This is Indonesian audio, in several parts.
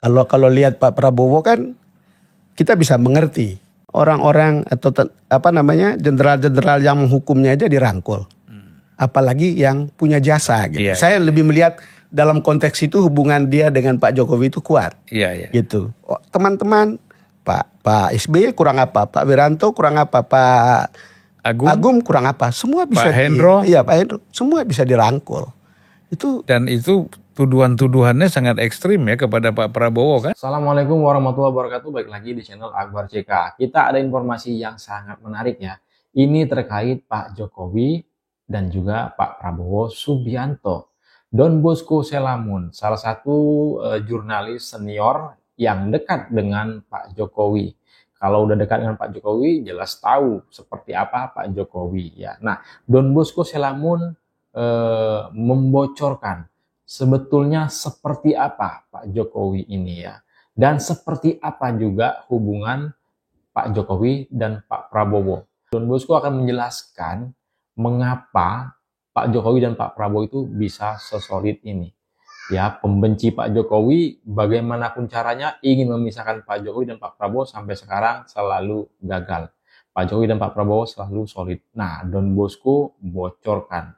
Kalau lihat Pak Prabowo kan kita bisa mengerti orang-orang atau jenderal-jenderal yang menghukumnya aja dirangkul. Apalagi yang punya jasa gitu. Saya lebih melihat dalam konteks itu hubungan dia dengan Pak Jokowi itu kuat. Gitu. Teman-teman Pak SBY kurang apa? Pak Wiranto kurang apa? Pak Agung kurang apa? Semua bisa Pak Hendro. Pak Hendro. Semua bisa dirangkul. Dan itu tuduhan-tuduhannya sangat ekstrim ya kepada Pak Prabowo kan. Assalamualaikum warahmatullahi wabarakatuh. Baik lagi di channel Akbar CK. Kita ada informasi yang sangat menarik ya. Ini terkait Pak Jokowi dan juga Pak Prabowo Subianto. Don Bosco Selamun, salah satu jurnalis senior yang dekat dengan Pak Jokowi. Kalau udah dekat dengan Pak Jokowi, jelas tahu seperti apa Pak Jokowi ya. Nah, Don Bosco Selamun membocorkan sebetulnya seperti apa Pak Jokowi ini ya. Dan seperti apa juga hubungan Pak Jokowi dan Pak Prabowo. Don Bosco akan menjelaskan mengapa Pak Jokowi dan Pak Prabowo itu bisa sesolid ini. Ya, pembenci Pak Jokowi bagaimanapun caranya ingin memisahkan Pak Jokowi dan Pak Prabowo sampai sekarang selalu gagal. Pak Jokowi dan Pak Prabowo selalu solid. Nah, Don Bosco bocorkan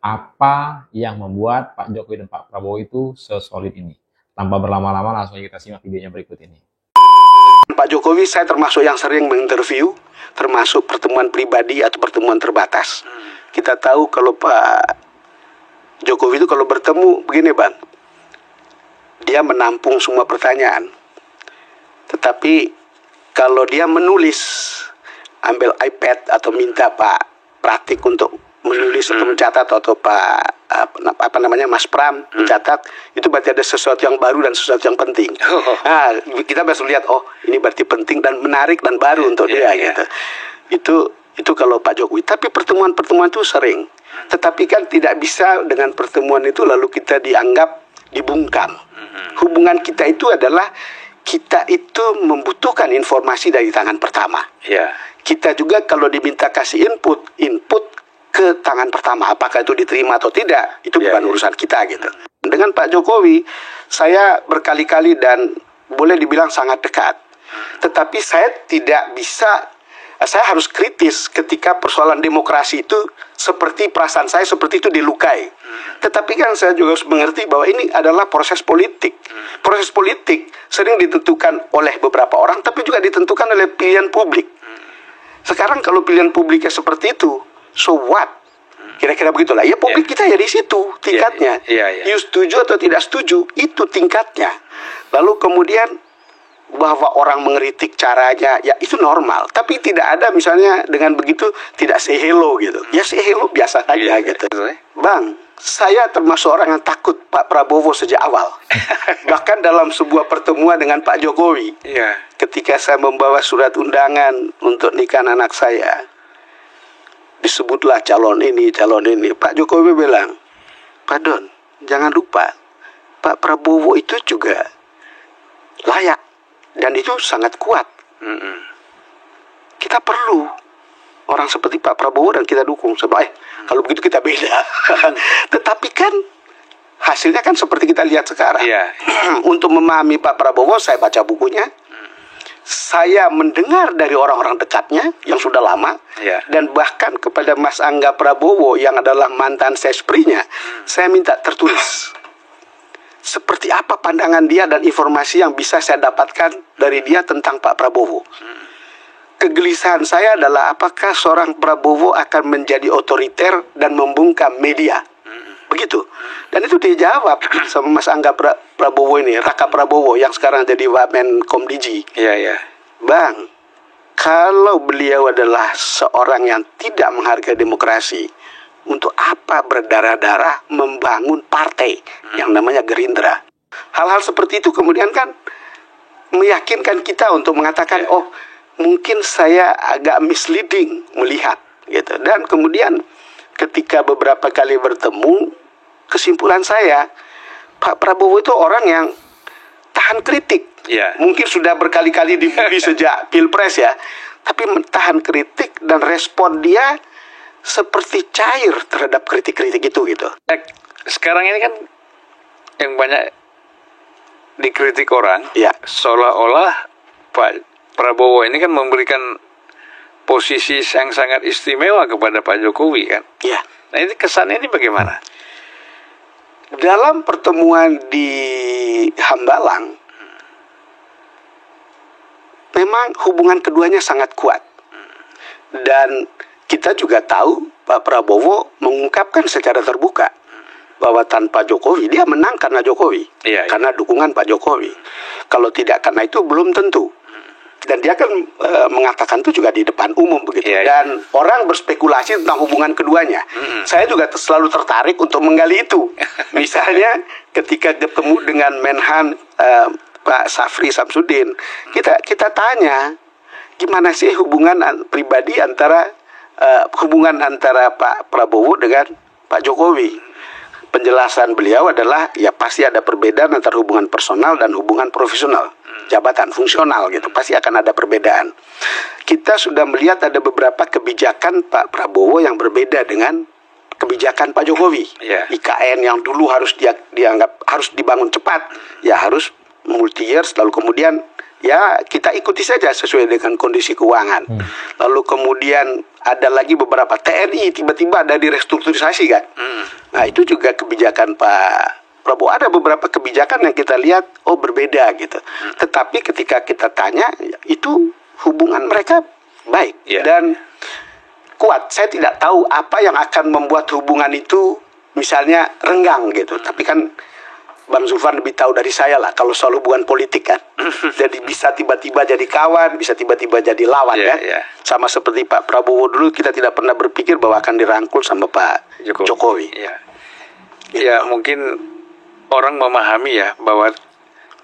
apa yang membuat Pak Jokowi dan Pak Prabowo itu sesolid ini. Tanpa berlama-lama langsung kita simak videonya berikut ini. Pak Jokowi saya termasuk yang sering menginterview, termasuk pertemuan pribadi atau pertemuan terbatas. Kita tahu kalau Pak Jokowi itu kalau bertemu begini Bang, dia menampung semua pertanyaan. Tetapi kalau dia menulis, ambil iPad atau minta Pak Pratik untuk menulis atau mencatat atau Mas Pram mencatat, itu berarti ada sesuatu yang baru dan sesuatu yang penting. Nah, kita bisa lihat ini berarti penting dan menarik dan baru untuk dia gitu. Itu kalau Pak Jokowi. Tapi pertemuan-pertemuan itu sering. Tetapi kan tidak bisa dengan pertemuan itu lalu kita dianggap dibungkam. Hubungan kita itu adalah kita itu membutuhkan informasi dari tangan pertama. Kita juga kalau diminta kasih input ke tangan pertama, apakah itu diterima atau tidak, itu bukan urusan kita gitu. Dengan Pak Jokowi, saya berkali-kali dan boleh dibilang sangat dekat. Tetapi saya tidak bisa, saya harus kritis ketika persoalan demokrasi itu seperti perasaan saya seperti itu dilukai. Tetapi kan saya juga harus mengerti bahwa ini adalah proses politik. Proses politik sering ditentukan oleh beberapa orang, tapi juga ditentukan oleh pilihan publik. Sekarang kalau pilihan publiknya seperti itu, so what? Kira-kira begitulah. Ya publik kita ya di situ tingkatnya. You setuju atau tidak setuju, itu tingkatnya. Lalu kemudian bahwa orang mengeritik caranya, ya itu normal. Tapi tidak ada misalnya dengan begitu tidak say hello gitu. Ya say hello biasa saja gitu. Bang, saya termasuk orang yang takut Pak Prabowo sejak awal. Bahkan dalam sebuah pertemuan dengan Pak Jokowi, ketika saya membawa surat undangan untuk nikah anak saya, disebutlah calon ini. Pak Jokowi bilang, Pak Don, jangan lupa Pak Prabowo itu juga layak dan itu sangat kuat. Kita perlu orang seperti Pak Prabowo dan kita dukung. Sebab kalau begitu kita beda. Tetapi kan hasilnya kan seperti kita lihat sekarang. Untuk memahami Pak Prabowo, saya baca bukunya. Saya mendengar dari orang-orang dekatnya yang sudah lama, dan bahkan kepada Mas Angga Prabowo yang adalah mantan sesprinya, saya minta tertulis seperti apa pandangan dia dan informasi yang bisa saya dapatkan dari dia tentang Pak Prabowo. Kegelisahan saya adalah apakah seorang Prabowo akan menjadi otoriter dan membungkam media. Begitu. Dan itu dijawab sama Mas Angga Prabowo ini, Raka Prabowo yang sekarang jadi Wamen Komdiji. Bang, kalau beliau adalah seorang yang tidak menghargai demokrasi, untuk apa berdarah-darah membangun partai yang namanya Gerindra? Hal-hal seperti itu kemudian kan meyakinkan kita untuk mengatakan, mungkin saya agak misleading melihat gitu. Dan kemudian ketika beberapa kali bertemu, kesimpulan saya, Pak Prabowo itu orang yang tahan kritik. Mungkin sudah berkali-kali dibully sejak Pilpres ya, tapi tahan kritik dan respon dia seperti cair terhadap kritik-kritik itu gitu. Sekarang ini kan yang banyak dikritik orang, Ya. seolah-olah Pak Prabowo ini kan memberikan posisi yang sangat istimewa kepada Pak Jokowi kan. Ya. Nah ini kesannya ini bagaimana? Dalam pertemuan di Hambalang, memang hubungan keduanya sangat kuat. Dan kita juga tahu Pak Prabowo mengungkapkan secara terbuka bahwa tanpa Jokowi, dia menang karena Jokowi. Iya, iya. Karena dukungan Pak Jokowi. Kalau tidak karena itu belum tentu. Dan dia kan mengatakan itu juga di depan umum begitu. Iya, iya. Dan orang berspekulasi tentang hubungan keduanya. Saya juga selalu tertarik untuk menggali itu. Misalnya ketika ketemu dengan Menhan Pak Safri Samsudin, kita tanya gimana sih hubungan pribadi antara hubungan antara Pak Prabowo dengan Pak Jokowi. Penjelasan beliau adalah ya pasti ada perbedaan antara hubungan personal dan hubungan profesional, jabatan fungsional gitu, pasti akan ada perbedaan. Kita sudah melihat ada beberapa kebijakan Pak Prabowo yang berbeda dengan kebijakan Pak Jokowi. Yeah. IKN yang dulu harus dianggap harus dibangun cepat, ya harus multi years, lalu kemudian ya kita ikuti saja sesuai dengan kondisi keuangan. Lalu kemudian ada lagi beberapa TNI tiba-tiba ada direstrukturisasi kan. Nah itu juga kebijakan Pak Prabowo. Ada beberapa kebijakan yang kita lihat oh berbeda gitu. Tetapi ketika kita tanya itu hubungan mereka baik dan kuat. Saya tidak tahu apa yang akan membuat hubungan itu misalnya renggang gitu. Tapi kan Bang Zulfan lebih tahu dari saya lah kalau soal hubungan politik kan. Jadi bisa tiba-tiba jadi kawan, bisa tiba-tiba jadi lawan ya. Sama seperti Pak Prabowo dulu kita tidak pernah berpikir bahwa akan dirangkul sama Pak Jokowi. Ya mungkin orang memahami ya bahwa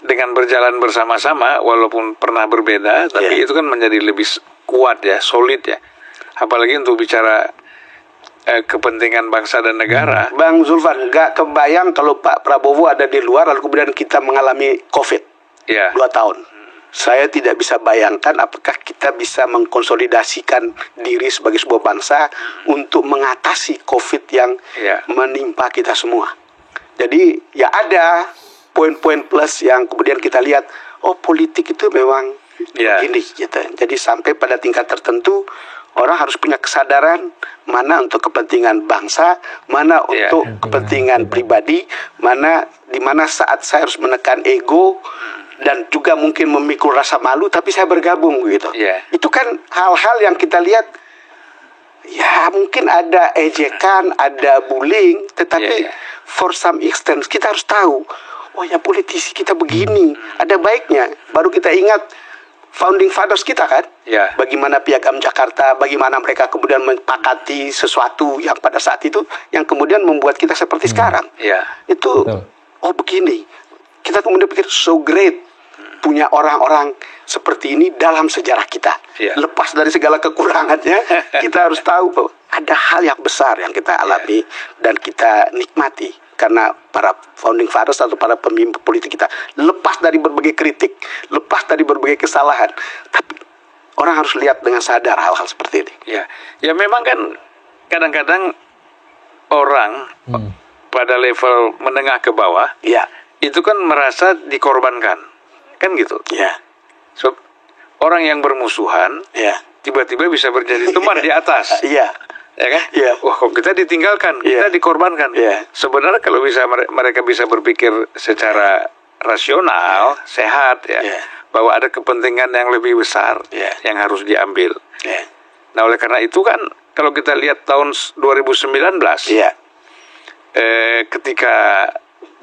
dengan berjalan bersama-sama walaupun pernah berbeda tapi itu kan menjadi lebih kuat ya, solid ya. Apalagi untuk bicara kepentingan bangsa dan negara. Bang Zulfan, nggak kebayang kalau Pak Prabowo ada di luar lalu kemudian kita mengalami COVID 2 tahun. Saya tidak bisa bayangkan apakah kita bisa mengkonsolidasikan diri sebagai sebuah bangsa untuk mengatasi COVID yang menimpa kita semua. Jadi ya ada poin-poin plus yang kemudian kita lihat, oh politik itu memang begini gitu. Jadi sampai pada tingkat tertentu orang harus punya kesadaran mana untuk kepentingan bangsa, mana untuk kepentingan pribadi, di mana saat saya harus menekan ego dan juga mungkin memikul rasa malu, tapi saya bergabung gitu. Itu kan hal-hal yang kita lihat, ya mungkin ada ejekan, ada bullying, tetapi for some extent kita harus tahu, oh ya politisi kita begini, ada baiknya. Baru kita ingat founding fathers kita kan, bagaimana Piagam Jakarta, bagaimana mereka kemudian menyepakati sesuatu yang pada saat itu yang kemudian membuat kita seperti sekarang. Itu oh begini, kita kemudian pikir so great punya orang-orang seperti ini dalam sejarah kita. Lepas dari segala kekurangannya, kita harus tahu bahwa ada hal yang besar yang kita alami dan kita nikmati. Karena para founding fathers atau para pemimpin politik kita lepas dari berbagai kritik, lepas dari berbagai kesalahan, tapi orang harus lihat dengan sadar hal-hal seperti ini. Ya memang kan kadang-kadang orang pada level menengah ke bawah, itu kan merasa dikorbankan, kan gitu. So, orang yang bermusuhan, tiba-tiba bisa menjadi teman di atas. Ya kan? Wah, kok kita ditinggalkan, kita dikorbankan. Sebenarnya kalau bisa mereka bisa berpikir secara rasional, sehat ya, bahwa ada kepentingan yang lebih besar yang harus diambil. Nah, oleh karena itu kan kalau kita lihat tahun 2019, ketika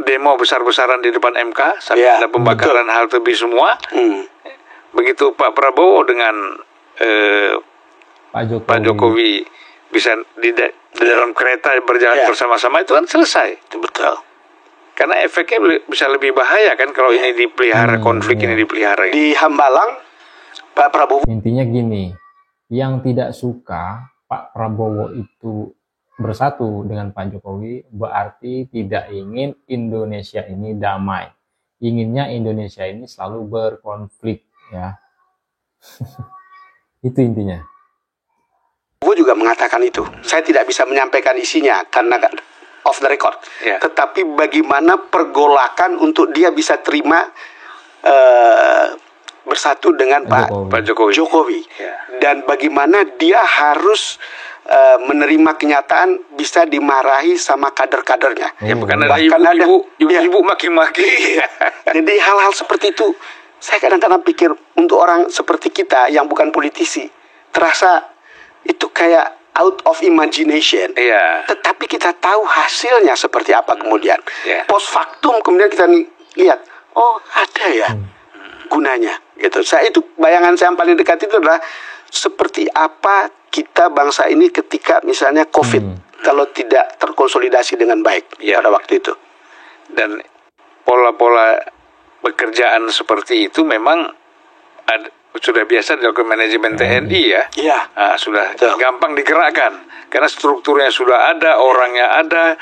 demo besar-besaran di depan MK sampai ada pembakaran halte bis semua, begitu Pak Prabowo dengan Pak Jokowi bisa di dalam kereta berjalan bersama-sama, itu kan selesai. Betul. Karena efeknya bisa lebih bahaya kan kalau ini dipelihara, konflik ini dipelihara. Di Hambalang, Pak Prabowo. Intinya gini, yang tidak suka Pak Prabowo itu bersatu dengan Pak Jokowi berarti tidak ingin Indonesia ini damai. Inginnya Indonesia ini selalu berkonflik ya. Itu intinya. Gue juga mengatakan itu. Saya tidak bisa menyampaikan isinya karena off the record. Tetapi bagaimana pergolakan untuk dia bisa terima bersatu dengan Pak Jokowi. Dan bagaimana dia harus menerima kenyataan bisa dimarahi sama kader-kadernya. Bahkan ada ibu-ibu maki-maki. Jadi hal-hal seperti itu saya kadang-kadang pikir untuk orang seperti kita yang bukan politisi terasa itu kayak out of imagination. Tetapi kita tahu hasilnya seperti apa kemudian. Post factum kemudian kita lihat, oh ada ya gunanya. Gitu. Bayangan saya yang paling dekat itu adalah seperti apa kita bangsa ini ketika misalnya COVID kalau tidak terkonsolidasi dengan baik pada waktu itu. Dan pola-pola pekerjaan seperti itu memang sudah biasa dilakukan manajemen TNI ya. Sudah gampang digerakkan karena strukturnya sudah ada, orangnya ada,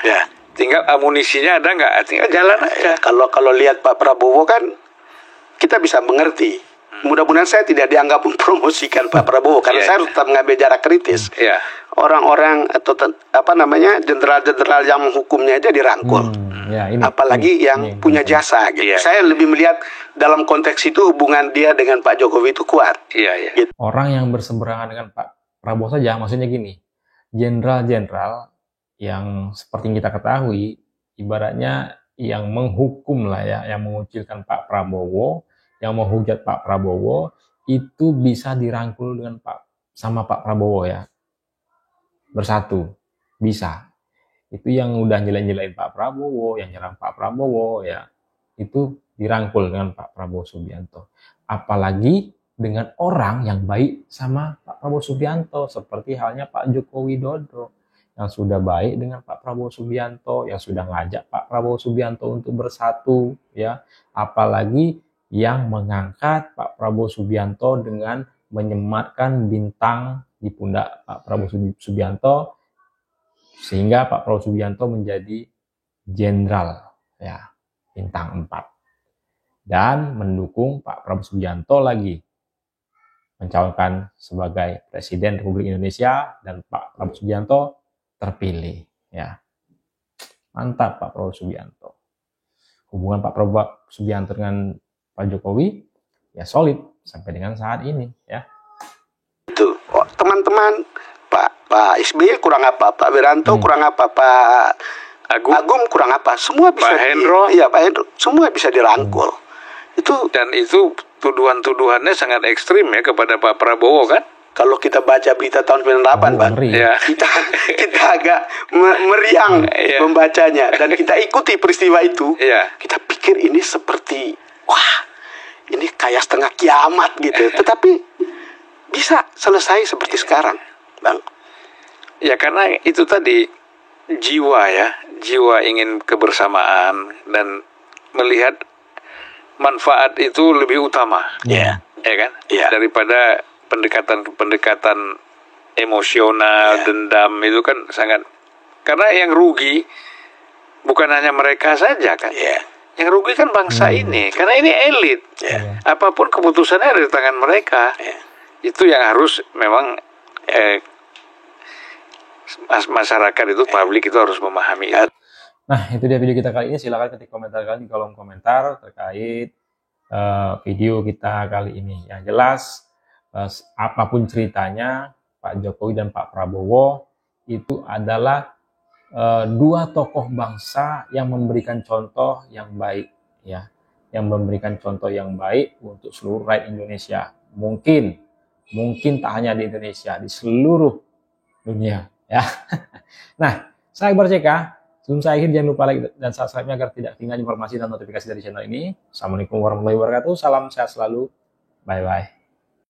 tinggal amunisinya ada nggak, tinggal jalan aja. Kalau lihat Pak Prabowo kan kita bisa mengerti. Mudah-mudahan saya tidak dianggap mempromosikan Pak Prabowo karena saya harus tetap mengambil jarak kritis. Orang-orang atau jenderal-jenderal yang menghukumnya aja dirangkul. Apalagi yang punya jasa gitu. Saya lebih melihat dalam konteks itu hubungan dia dengan Pak Jokowi itu kuat. Gitu. Orang yang berseberangan dengan Pak Prabowo saja, maksudnya gini, jenderal-jenderal yang seperti yang kita ketahui, ibaratnya yang menghukum lah ya, yang mengucilkan Pak Prabowo, yang menghujat Pak Prabowo, itu bisa dirangkul dengan sama Pak Prabowo ya, bersatu, bisa. Itu yang udah nyelain Pak Prabowo, yang nyerang Pak Prabowo ya, itu dirangkul dengan Pak Prabowo Subianto. Apalagi dengan orang yang baik sama Pak Prabowo Subianto, seperti halnya Pak Joko Widodo yang sudah baik dengan Pak Prabowo Subianto, yang sudah ngajak Pak Prabowo Subianto untuk bersatu ya, apalagi yang mengangkat Pak Prabowo Subianto dengan menyematkan bintang di pundak Pak Prabowo Subianto sehingga Pak Prabowo Subianto menjadi jenderal ya, bintang 4, dan mendukung Pak Prabowo Subianto lagi mencalonkan sebagai Presiden Republik Indonesia dan Pak Prabowo Subianto terpilih ya. Mantap Pak Prabowo Subianto. Hubungan Pak Prabowo Subianto dengan Pak Jokowi ya solid sampai dengan saat ini ya. Itu teman-teman Pak SBY kurang apa, Pak Wiranto kurang apa, Pak Agung kurang apa, semua bisa Pak Hendro, Pak Hendro, semua bisa dirangkul. Dan itu tuduhan-tuduhannya sangat ekstrim ya kepada Pak Prabowo kan. Kalau kita baca berita tahun 98, Pak, kita agak meriang membacanya dan kita ikuti peristiwa itu. Kita pikir ini seperti wah, ini kayak setengah kiamat gitu. Tetapi bisa selesai seperti sekarang, Bang. Ya karena itu tadi jiwa ingin kebersamaan dan melihat manfaat itu lebih utama. Ya kan? Daripada pendekatan emosional, dendam itu kan sangat, karena yang rugi bukan hanya mereka saja kan. Yang rugi kan bangsa ini, karena ini elit. Apapun keputusannya ada di tangan mereka. Itu yang harus memang masyarakat itu, publik itu harus memahami. Nah, itu dia video kita kali ini. Silakan ketik komentar kalian di kolom komentar terkait video kita kali ini. Yang jelas, apapun ceritanya, Pak Jokowi dan Pak Prabowo itu adalah dua tokoh bangsa yang memberikan contoh yang baik ya, yang memberikan contoh yang baik untuk seluruh rakyat Indonesia. Mungkin tak hanya di Indonesia, di seluruh dunia ya. Nah, saya Akbar CK. Sebelum saya akhir, jangan lupa like dan subscribe-nya agar tidak ketinggalan informasi dan notifikasi dari channel ini. Assalamualaikum warahmatullahi wabarakatuh. Salam sehat selalu. Bye bye.